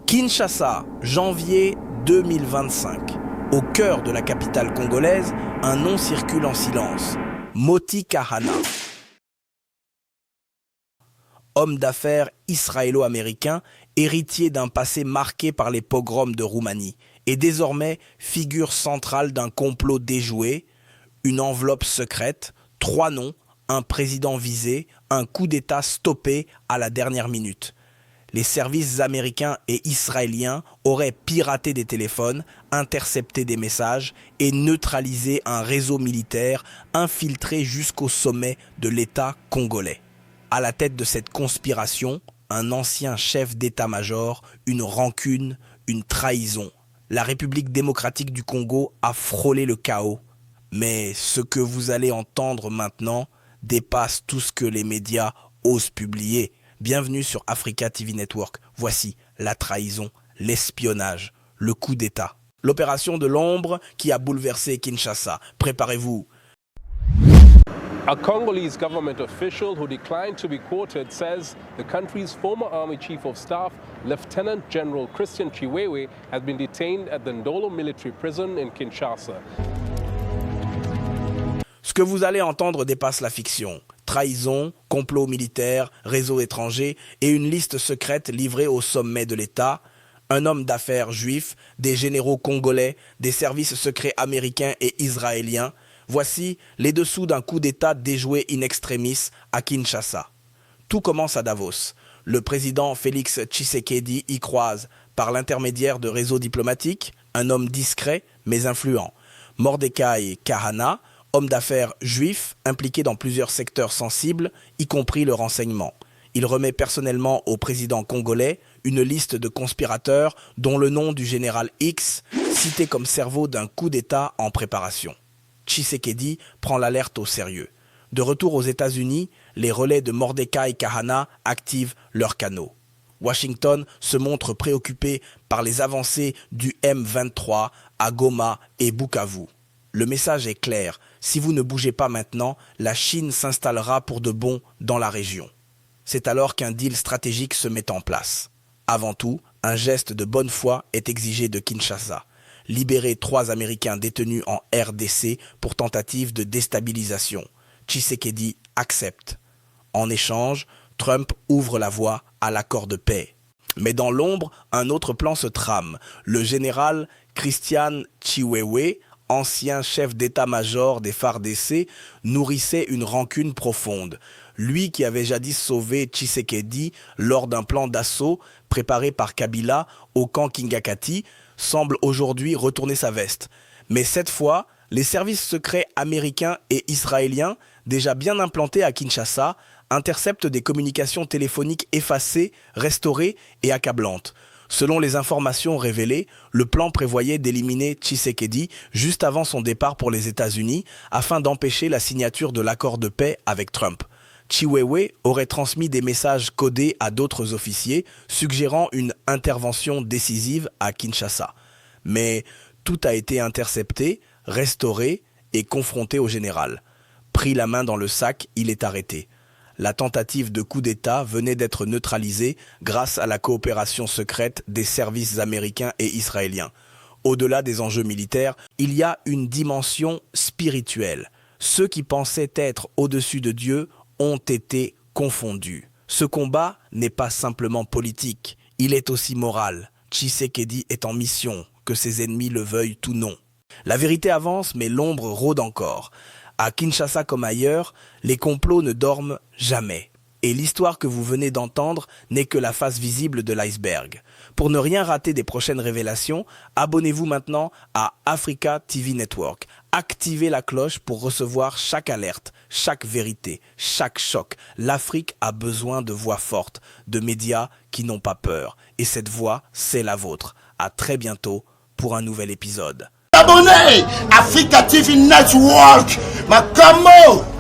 Kinshasa, janvier 2025. Au cœur de la capitale congolaise, un nom circule en silence. Moti Kahana. Homme d'affaires israélo-américain, héritier d'un passé marqué par les pogroms de Roumanie, et désormais figure centrale d'un complot déjoué, une enveloppe secrète, 3 noms, un président visé, un coup d'État stoppé à la dernière minute. Les services américains et israéliens auraient piraté des téléphones, intercepté des messages et neutralisé un réseau militaire infiltré jusqu'au sommet de l'État congolais. À la tête de cette conspiration, un ancien chef d'état-major, une rancune, une trahison. La République démocratique du Congo a frôlé le chaos. Mais ce que vous allez entendre maintenant dépasse tout ce que les médias osent publier. Bienvenue sur Africa TV Network. Voici la trahison, l'espionnage, le coup d'État. L'opération de l'ombre qui a bouleversé Kinshasa. Préparez-vous. A Congolese government official who declined to be quoted says the country's former army chief of staff, Lieutenant General Christian Chiwewe, has been detained at the Ndolo military prison in Kinshasa. Ce que vous allez entendre dépasse la fiction. Trahison, complot militaire, réseau étranger et une liste secrète livrée au sommet de l'État. Un homme d'affaires juif, des généraux congolais, des services secrets américains et israéliens. Voici les dessous d'un coup d'État déjoué in extremis à Kinshasa. Tout commence à Davos. Le président Félix Tshisekedi y croise, par l'intermédiaire de réseaux diplomatiques, un homme discret mais influent. Mordecai Kahana, homme d'affaires juif impliqué dans plusieurs secteurs sensibles, y compris le renseignement. Il remet personnellement au président congolais une liste de conspirateurs dont le nom du général X, cité comme cerveau d'un coup d'État en préparation. Tshisekedi prend l'alerte au sérieux. De retour aux États-Unis, les relais de Mordecai Kahana activent leurs canaux. Washington se montre préoccupé par les avancées du M23 à Goma et Bukavu. Le message est clair, si vous ne bougez pas maintenant, la Chine s'installera pour de bon dans la région. C'est alors qu'un deal stratégique se met en place. Avant tout, un geste de bonne foi est exigé de Kinshasa. Libérer 3 Américains détenus en RDC pour tentative de déstabilisation. Tshisekedi accepte. En échange, Trump ouvre la voie à l'accord de paix. Mais dans l'ombre, un autre plan se trame. Le général Christian Chiwewe, ancien chef d'état-major des FARDC, nourrissait une rancune profonde. Lui qui avait jadis sauvé Tshisekedi lors d'un plan d'assaut préparé par Kabila au camp Kingakati, semble aujourd'hui retourner sa veste. Mais cette fois, les services secrets américains et israéliens, déjà bien implantés à Kinshasa, interceptent des communications téléphoniques effacées, restaurées et accablantes. Selon les informations révélées, le plan prévoyait d'éliminer Tshisekedi juste avant son départ pour les États-Unis afin d'empêcher la signature de l'accord de paix avec Trump. Chiwewe aurait transmis des messages codés à d'autres officiers, suggérant une intervention décisive à Kinshasa. Mais tout a été intercepté, restauré et confronté au général. Pris la main dans le sac, il est arrêté. La tentative de coup d'État venait d'être neutralisée grâce à la coopération secrète des services américains et israéliens. Au-delà des enjeux militaires, il y a une dimension spirituelle. Ceux qui pensaient être au-dessus de Dieu ont été confondus. Ce combat n'est pas simplement politique, il est aussi moral. Tshisekedi est en mission, que ses ennemis le veuillent ou non. La vérité avance, mais l'ombre rôde encore. À Kinshasa comme ailleurs, les complots ne dorment jamais. Et l'histoire que vous venez d'entendre n'est que la face visible de l'iceberg. Pour ne rien rater des prochaines révélations, abonnez-vous maintenant à Africa TV Network. Activez la cloche pour recevoir chaque alerte, chaque vérité, chaque choc. L'Afrique a besoin de voix fortes, de médias qui n'ont pas peur. Et cette voix, c'est la vôtre. À très bientôt pour un nouvel épisode. Abonnez Africa TV Network, Makamo.